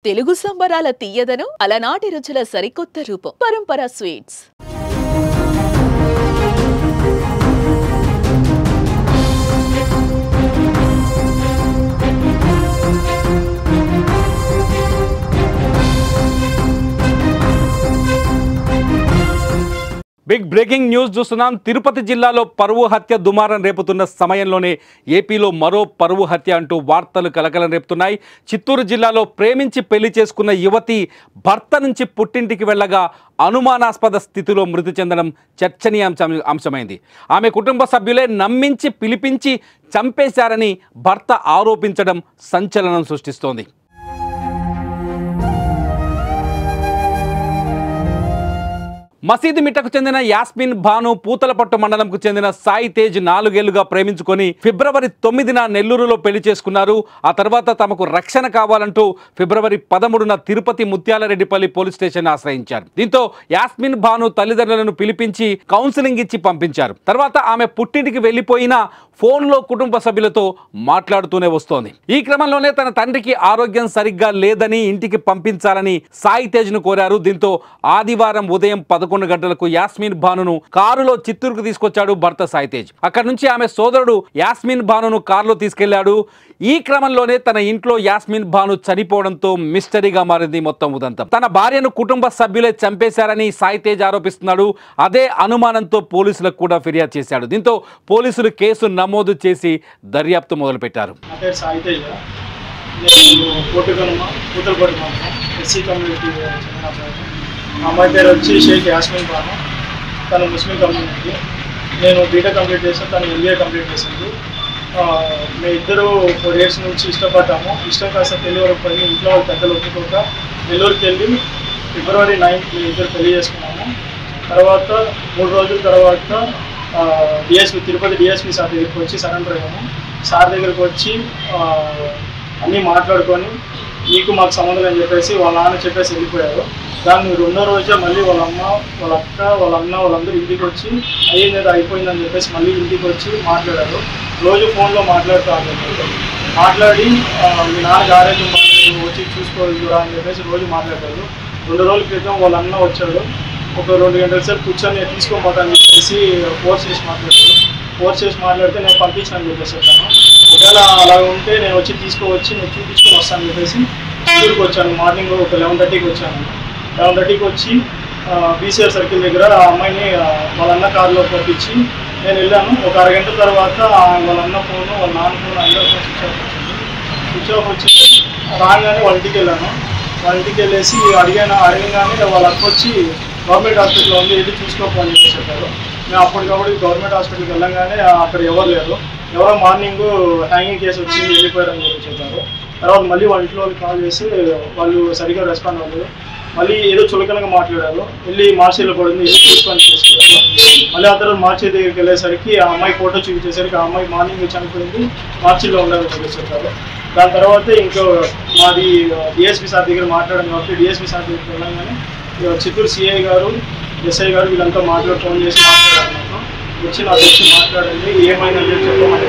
తెలుగు సంబరాల తీయదనం అలనాటి రుచుల సరికొత్త రూపం పరంపర స్వీట్స్. బిగ్ బ్రేకింగ్ న్యూస్ చూస్తున్నాం. తిరుపతి జిల్లాలో పరువు హత్య దుమారం రేపుతున్న సమయంలోనే ఏపీలో మరో పరువు హత్య అంటూ వార్తలు కలకలం రేపుతున్నాయి. చిత్తూరు జిల్లాలో ప్రేమించి పెళ్లి చేసుకున్న యువతి భర్త నుంచి పుట్టింటికి వెళ్ళగా అనుమానాస్పద స్థితిలో మృతి చెందడం చర్చనీయాంశమైంది. ఆమె కుటుంబ సభ్యులే నమ్మించి పిలిపించి చంపేశారని భర్త ఆరోపించడం సంచలనం సృష్టిస్తోంది. మసీదు మిట్టకు చెందిన యాస్మిన్ భాను పూతలపట్టు మండలంకు చెందిన సాయి తేజ్ 4 ఏళ్లుగా ప్రేమించుకొని ఫిబ్రవరి 9న నెల్లూరులో పెళ్లి చేసుకున్నారు. ఆ తర్వాత తమకు రక్షణ కావాలంటూ ఫిబ్రవరి 13న తిరుపతి ముత్యాలరెడ్డిపల్లి పోలీస్ స్టేషన్ ఆశ్రయించారు. దీంతో యాస్మిన్ భాను తల్లిదండ్రులను పిలిపించి కౌన్సిలింగ్ ఇచ్చి పంపించారు. తర్వాత ఆమె పుట్టింటికి వెళ్లిపోయినా ఫోన్లో కుటుంబ సభ్యులతో మాట్లాడుతూనే వస్తోంది. ఈ క్రమంలోనే తన తండ్రికి ఆరోగ్యం సరిగ్గా లేదని ఇంటికి పంపించాలని సాయి తేజ్ను కోరారు. దీంతో ఆదివారం ఉదయం 11 గంటలకు యాస్మిన్ భానును కారులో చిత్తూరుకు తీసుకొచ్చాడు భర్త సాయి తేజ్. అక్కడి నుంచి ఆమె సోదరుడు యాస్మిన్ భానును కారులో తీసుకెళ్లాడు. ఈ క్రమంలోనే తన ఇంట్లో యాస్మిన్ భాను చనిపోవడంతో మిస్టరీగా మారింది మొత్తం ఉదంతం. తన భార్యను కుటుంబ సభ్యులే చంపేశారని సాయి తేజ్ ఆరోపిస్తున్నాడు. అదే అనుమానంతో పోలీసులకు కూడా ఫిర్యాదు చేశాడు. దీంతో పోలీసులు కేసు నమోదు చేసి దర్యాప్తు మొదలుపెట్టారు. అమ్మాయి పేరు వచ్చి షేక్ యాస్మిన్ భాను. తను ముస్లిం కమ్యూనిటీ. నేను బీటెక్ కంప్లీట్ చేశాను, తను ఎంబీఏ కంప్లీట్ చేసింది. మేము ఇద్దరు 4 years నుంచి ఇష్టపడ్డాము. ఇష్టం కాస్త పెళ్లి వరకు పోయి ఇంట్లో వాళ్ళు పెద్దలు ఒప్పుకోక నెల్లూరుకి వెళ్ళి ఫిబ్రవరి 9th మేము ఇద్దరు పెళ్లి చేసుకున్నాము. తర్వాత 3 రోజుల తర్వాత డిఎస్పీ తిరుపతి డిఎస్పీ సార్ దగ్గరికి వచ్చి సరెండర్ అయ్యాము. సార్ దగ్గరికి వచ్చి అన్నీ మాట్లాడుకొని నీకు మాకు సంబంధం అని చెప్పేసి వాళ్ళ నాన్న చెప్పేసి వెళ్ళిపోయారు. దాన్ని 2వ రోజే మళ్ళీ వాళ్ళ అమ్మ, వాళ్ళ అక్క, వాళ్ళ అన్న వాళ్ళందరూ ఇంటికి వచ్చి అయ్యింది అయిపోయిందని చెప్పేసి మళ్ళీ ఇంటికి వచ్చి మాట్లాడారు. రోజు ఫోన్లో మాట్లాడి మీ నాన్నకి ఆరోగ్యం బాగాలేదు వచ్చి చూసుకోవద్దురా అని చెప్పేసి రోజు మాట్లాడారు. 2 రోజుల క్రితం వాళ్ళ అన్న వచ్చాడు. ఒక 2 గంటల సేపు కూర్చొని తీసుకోపోతాను చెప్పేసి ఫోర్స్ చేసి మాట్లాడితే నేను పంపించాను చెప్పేసి చెప్పాను. ఒకవేళ అలా ఉంటే నేను వచ్చి తీసుకువచ్చి నేను చూపించుకొని వస్తాను చెప్పేసి చిత్తూరుకి వచ్చాను. మార్నింగ్ ఒక 11:30కి వచ్చాను. 11:30కి వచ్చి బీసీఆర్ సర్కిల్ దగ్గర ఆ అమ్మాయిని వాళ్ళ అన్న కారులో పంపించి నేను వెళ్ళాను. ఒక అరగంట తర్వాత వాళ్ళ అన్న ఫోను, వాళ్ళ నాన్న ఫోను అందరూ స్విచ్ ఆఫ్ వచ్చింది. రాగానే వాళ్ళ ఇంటికి వెళ్ళాను. వాళ్ళ ఇంటికి వెళ్ళేసి అడగగానే వాళ్ళ అక్క వచ్చి గవర్నమెంట్ హాస్పిటల్లో ఉంది, వెళ్ళి చూసుకోకపోని చెప్పేసి చెప్పారు. మేము అప్పటికప్పుడు గవర్నమెంట్ హాస్పిటల్కి వెళ్ళగానే అక్కడ ఎవరు లేరు. ఎవరో మార్నింగ్ హ్యాంగింగ్ కేసు వచ్చి వెళ్ళిపోయారని చెప్పి చెప్పారు. తర్వాత మళ్ళీ వాళ్ళ ఇంట్లో వాళ్ళకి కాల్ చేసి వాళ్ళు సరిగ్గా రెస్పాండ్ అవ్వలేదు. మళ్ళీ ఏదో చులకనగా మాట్లాడారు. వెళ్ళి మార్చిలో పడింది, వెళ్ళి చూసుకొని చేసుకున్నారు. మళ్ళీ ఆ తర్వాత మార్చి దగ్గరికి వెళ్ళేసరికి ఆ అమ్మాయి ఫోటో చూపించేసరికి ఆ అమ్మాయి మార్నింగ్ చనిపోయింది, మార్చిలో ఉండాలని చెప్పి చెప్పారు. దాని తర్వాత ఇంకో మాది డిఎస్పీ సార్ దగ్గర మాట్లాడాను కాబట్టి డిఎస్పీ సార్ దగ్గరికి వెళ్ళగానే చిత్తూరు సిఐ గారు, ఎస్ఐ గారు వీళ్ళంతా ఫోన్ చేసి మాట్లాడారు. నాకు వచ్చి మాట్లాడండి ఏమైందని చెప్పమని